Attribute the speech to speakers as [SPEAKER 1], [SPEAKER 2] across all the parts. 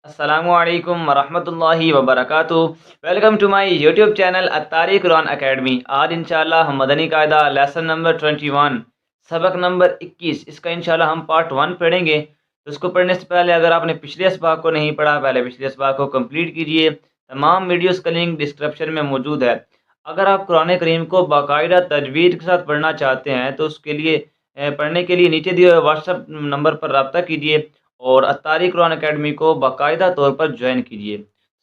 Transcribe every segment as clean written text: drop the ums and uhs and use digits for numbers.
[SPEAKER 1] السلام علیکم ورحمۃ اللہ وبرکاتہ۔ Welcome to my YouTube channel Altariq Quran academy. آج انشاءاللہ ہم مدنی قاعدہ لیسن نمبر 21 سبق نمبر 21 اس کا انشاءاللہ ہم پارٹ 1 پڑھیں گے۔ تو اس کو پڑھنے سے پہلے اگر آپ نے پچھلے اسباق کو نہیں پڑھا، پہلے پچھلے اسباق کو کمپلیٹ کیجئے۔ تمام ویڈیوز کا لنک ڈسکرپشن میں موجود ہے۔ اگر آپ قرآن کریم کو باقاعدہ تجوید کے ساتھ پڑھنا چاہتے ہیں تو اس کے لیے پڑھنے کے لیے نیچے دیے ہوئے واٹس ایپ نمبر پر رابطہ کیجیے اور الطارق قرآن اکیڈمی کو باقاعدہ طور پر جوائن کیجیے۔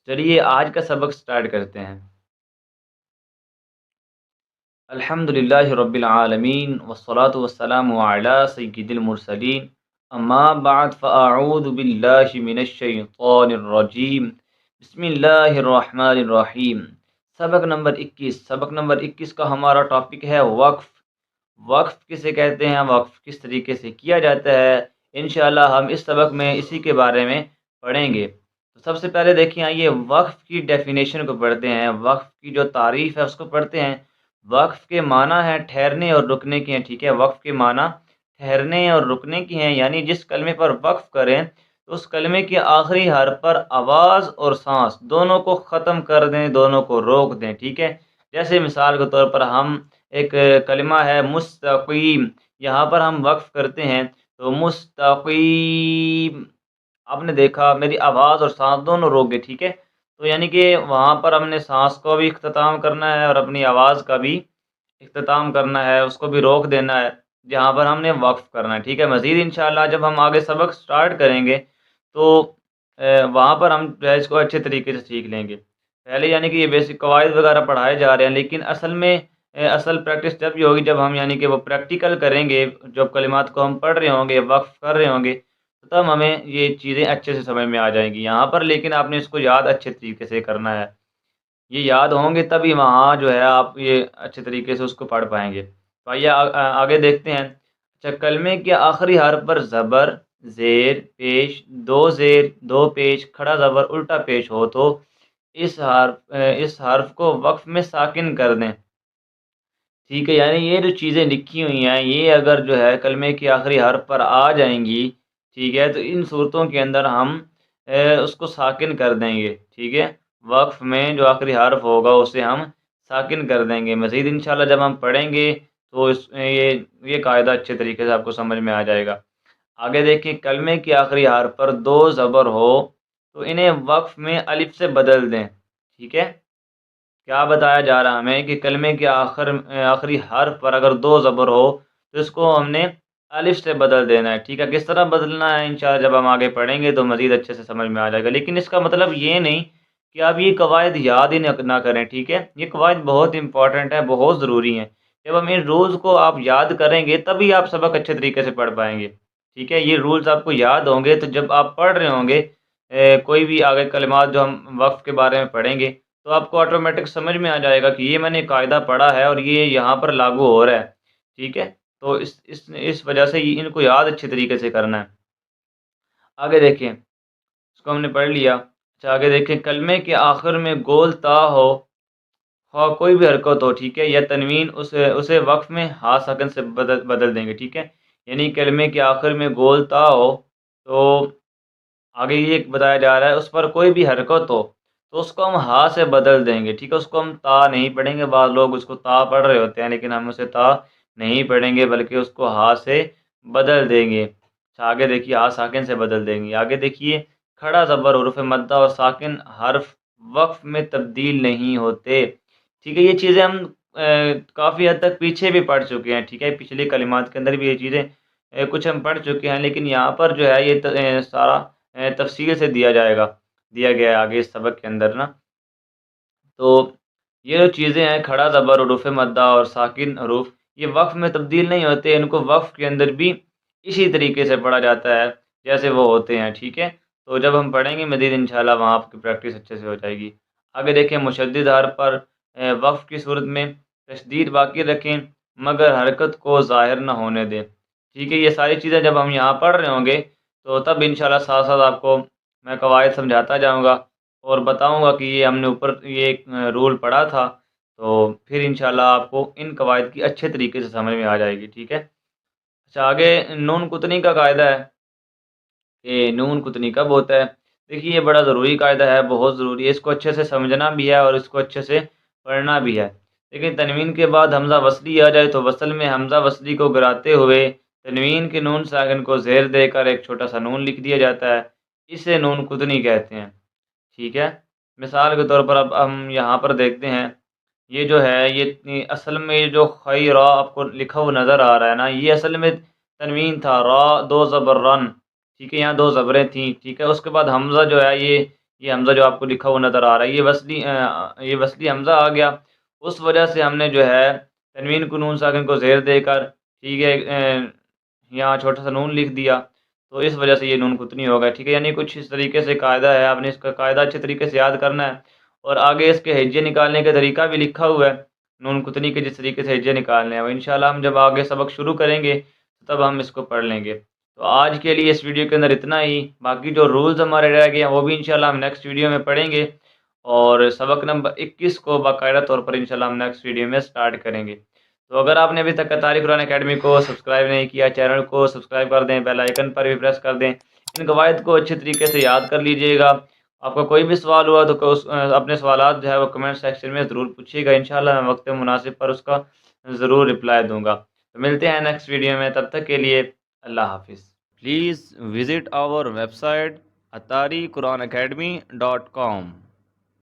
[SPEAKER 1] چلیے آج کا سبق سٹارٹ کرتے ہیں۔ الحمدللہ رب العالمین والصلاة والسلام علی سید المرسلین، اما بعد فاعوذ باللہ من الشیطان الرجیم، بسم اللہ الرحمن الرحیم۔ سبق نمبر 21 کا ہمارا ٹاپک ہے وقف۔ وقف کسے کہتے ہیں، وقف کس طریقے سے کیا جاتا ہے، انشاءاللہ ہم اس سبق میں اسی کے بارے میں پڑھیں گے۔ تو سب سے پہلے دیکھیں آئیے وقف کی ڈیفینیشن کو پڑھتے ہیں، وقف کی جو تعریف ہے اس کو پڑھتے ہیں۔ وقف کے معنی ہے ٹھہرنے اور رکنے کی ہیں، ٹھیک ہے۔ وقف کے معنی ٹھہرنے اور رکنے کی ہیں، یعنی جس کلمے پر وقف کریں تو اس کلمے کے آخری حرف پر آواز اور سانس دونوں کو ختم کر دیں، دونوں کو روک دیں، ٹھیک ہے۔ جیسے مثال کے طور پر ہم ایک کلمہ ہے مستقیم، یہاں پر ہم وقف کرتے ہیں تو مستقیم، آپ نے دیکھا میری آواز اور سانس دونوں روک گئے، ٹھیک ہے۔ تو یعنی کہ وہاں پر ہم نے سانس کو بھی اختتام کرنا ہے اور اپنی آواز کا بھی اختتام کرنا ہے، اس کو بھی روک دینا ہے جہاں پر ہم نے وقف کرنا ہے، ٹھیک ہے۔ مزید انشاءاللہ جب ہم آگے سبق سٹارٹ کریں گے تو وہاں پر ہم جو ہے اس کو اچھے طریقے سے سیکھ لیں گے۔ پہلے یعنی کہ یہ بیسک قواعد وغیرہ پڑھائے جا رہے ہیں، لیکن اصل میں اصل پریکٹس جب بھی ہوگی جب ہم یعنی کہ وہ پریکٹیکل کریں گے، جب کلمات کو ہم پڑھ رہے ہوں گے، وقف کر رہے ہوں گے، تو تب ہمیں یہ چیزیں اچھے سے سمجھ میں آ جائیں گی یہاں پر۔ لیکن آپ نے اس کو یاد اچھے طریقے سے کرنا ہے، یہ یاد ہوں گے تبھی وہاں جو ہے آپ یہ اچھے طریقے سے اس کو پڑھ پائیں گے۔ تو آئیے آگے دیکھتے ہیں۔ اچھا، کلمے کے آخری حرف پر زبر، زیر پیش، دو زیر دو پیش، کھڑا زبر الٹا پیش ہو تو اس حرف کو وقف میں ساکن کر دیں، ٹھیک ہے۔ یعنی یہ جو چیزیں لکھی ہوئی ہیں یہ اگر جو ہے کلمے کے آخری حرف پر آ جائیں گی، ٹھیک ہے، تو ان صورتوں کے اندر ہم اس کو ساکن کر دیں گے، ٹھیک ہے۔ وقف میں جو آخری حرف ہوگا اسے ہم ساکن کر دیں گے۔ مزید انشاءاللہ جب ہم پڑھیں گے تو یہ قاعدہ اچھے طریقے سے آپ کو سمجھ میں آ جائے گا۔ آگے دیکھیں، کلمے کے آخری حرف پر دو زبر ہو تو انہیں وقف میں الف سے بدل دیں، ٹھیک ہے۔ کیا بتایا جا رہا ہمیں کہ کلمے کے آخری حرف پر اگر دو زبر ہو تو اس کو ہم نے الف سے بدل دینا ہے، ٹھیک ہے۔ کس طرح بدلنا ہے انشاءاللہ جب ہم آگے پڑھیں گے تو مزید اچھے سے سمجھ میں آ جائے گا، لیکن اس کا مطلب یہ نہیں کہ آپ یہ قواعد یاد ہی نہ کریں، ٹھیک ہے۔ یہ قواعد بہت امپورٹنٹ ہے، بہت ضروری ہیں۔ جب ہم ان رولز کو آپ یاد کریں گے تبھی آپ سبق اچھے طریقے سے پڑھ پائیں گے، ٹھیک ہے۔ یہ رولز آپ کو یاد ہوں گے تو جب آپ پڑھ رہے ہوں گے کوئی بھی آگے کلمات جو ہم وقف کے بارے میں پڑھیں گے تو آپ کو آٹومیٹک سمجھ میں آ جائے گا کہ یہ میں نے قاعدہ پڑھا ہے اور یہ یہاں پر لاگو ہو رہا ہے، ٹھیک ہے۔ تو اس وجہ سے ان کو یاد اچھے طریقے سے کرنا ہے۔ آگے دیکھیں، اس کو ہم نے پڑھ لیا۔ اچھا، آگے دیکھیں، کلمے کے آخر میں گول تا ہو، خواہ کوئی بھی حرکت ہو، ٹھیک ہے، یا تنوین، اسے وقف میں ہا ساکن سے بدل دیں گے، ٹھیک ہے۔ یعنی کلمے کے آخر میں گول تا ہو تو آگے یہ بتایا جا رہا ہے اس پر کوئی بھی حرکت ہو تو اس کو ہم ہا سے بدل دیں گے، ٹھیک ہے۔ اس کو ہم تا نہیں پڑھیں گے، بعض لوگ اس کو تا پڑھ رہے ہوتے ہیں لیکن ہم اسے تا نہیں پڑھیں گے بلکہ اس کو ہا سے بدل دیں گے۔ اچھا، آگے دیکھیے، ہا ساکن سے بدل دیں گے۔ آگے دیکھیے، کھڑا زبر حروف مدہ اور ساکن حرف وقف میں تبدیل نہیں ہوتے، ٹھیک ہے۔ یہ چیزیں ہم کافی حد تک پیچھے بھی پڑھ چکے ہیں، ٹھیک ہے۔ پچھلے کلمات کے اندر بھی یہ چیزیں کچھ ہم پڑھ چکے ہیں، لیکن یہاں پر جو ہے یہ سارا تفصیل سے دیا گیا ہے آگے اس سبق کے اندر نا۔ تو یہ جو چیزیں ہیں کھڑا زبر حروف مدہ اور ساکن حروف، یہ وقف میں تبدیل نہیں ہوتے، ان کو وقف کے اندر بھی اسی طریقے سے پڑھا جاتا ہے جیسے وہ ہوتے ہیں، ٹھیک ہے۔ تو جب ہم پڑھیں گے مزید انشاءاللہ وہاں آپ کی پریکٹس اچھے سے ہو جائے گی۔ آگے دیکھیں، مشدد حرف پر وقف کی صورت میں تشدید باقی رکھیں مگر حرکت کو ظاہر نہ ہونے دیں، ٹھیک ہے۔ یہ ساری چیزیں جب ہم یہاں پڑھ رہے ہوں گے تو تب انشاءاللہ ساتھ ساتھ آپ کو میں قواعد سمجھاتا جاؤں گا اور بتاؤں گا کہ یہ ہم نے اوپر یہ ایک رول پڑھا تھا، تو پھر انشاءاللہ آپ کو ان قواعد کی اچھے طریقے سے سمجھ میں آ جائے گی، ٹھیک ہے۔ اچھا، آگے نون کتنی کا قاعدہ ہے کہ نون کتنی کب ہوتا ہے۔ دیکھیے یہ بڑا ضروری قاعدہ ہے، بہت ضروری ہے، اس کو اچھے سے سمجھنا بھی ہے اور اس کو اچھے سے پڑھنا بھی ہے۔ لیکن تنوین کے بعد حمزہ وصلی آ جائے تو وصل میں حمزہ وصلی کو گراتے ہوئے تنوین کے نون ساکن کو زیر دے کر ایک چھوٹا سا نون لکھ دیا جاتا ہے، اسے نون قطنی کہتے ہیں، ٹھیک ہے۔ مثال کے طور پر اب ہم یہاں پر دیکھتے ہیں، یہ جو ہے یہ اصل میں یہ جو خی را آپ کو لکھا ہوا نظر آ رہا ہے نا، یہ اصل میں تنوین تھا، را دو زبر رن، ٹھیک ہے، یہاں دو زبریں تھیں، ٹھیک ہے۔ اس کے بعد حمزہ جو ہے یہ حمزہ جو آپ کو لکھا ہوا نظر آ رہا ہے یہ وصلی حمزہ آ گیا، اس وجہ سے ہم نے جو ہے تنوین کو نون ساکن کو زیر دے کر، ٹھیک ہے، یہاں چھوٹا سا نون لکھ دیا، تو اس وجہ سے یہ نون قطنی ہوگا، ٹھیک ہے۔ یعنی کچھ اس طریقے سے قاعدہ ہے، آپ نے اس کا قاعدہ اچھے طریقے سے یاد کرنا ہے، اور آگے اس کے ہجے نکالنے کا طریقہ بھی لکھا ہوا ہے، نون قطنی کے جس طریقے سے ہجے نکالنے ہیں، وہ انشاءاللہ ہم جب آگے سبق شروع کریں گے تب ہم اس کو پڑھ لیں گے۔ تو آج کے لیے اس ویڈیو کے اندر اتنا ہی، باقی جو رولز ہمارے رہ گئے ہیں وہ بھی انشاءاللہ ہم نیکسٹ ویڈیو میں پڑھیں گے، اور سبق نمبر 21 کو باقاعدہ طور پر انشاءاللہ ہم نیکسٹ ویڈیو میں سٹارٹ کریں گے۔ تو اگر آپ نے ابھی تک قطاری قرآن اکیڈمی کو سبسکرائب نہیں کیا، چینل کو سبسکرائب کر دیں، بیل آئیکن پر بھی پریس کر دیں، ان قواعد کو اچھے طریقے سے یاد کر لیجئے گا۔ آپ کا کوئی بھی سوال ہوا تو اپنے سوالات جو ہے وہ کمنٹ سیکشن میں ضرور پوچھیے گا، انشاءاللہ میں وقت مناسب پر اس کا ضرور رپلائی دوں گا۔ تو ملتے ہیں نیکسٹ ویڈیو میں، تب تک کے لیے اللہ حافظ۔ Please visit our website atariquranacademy.com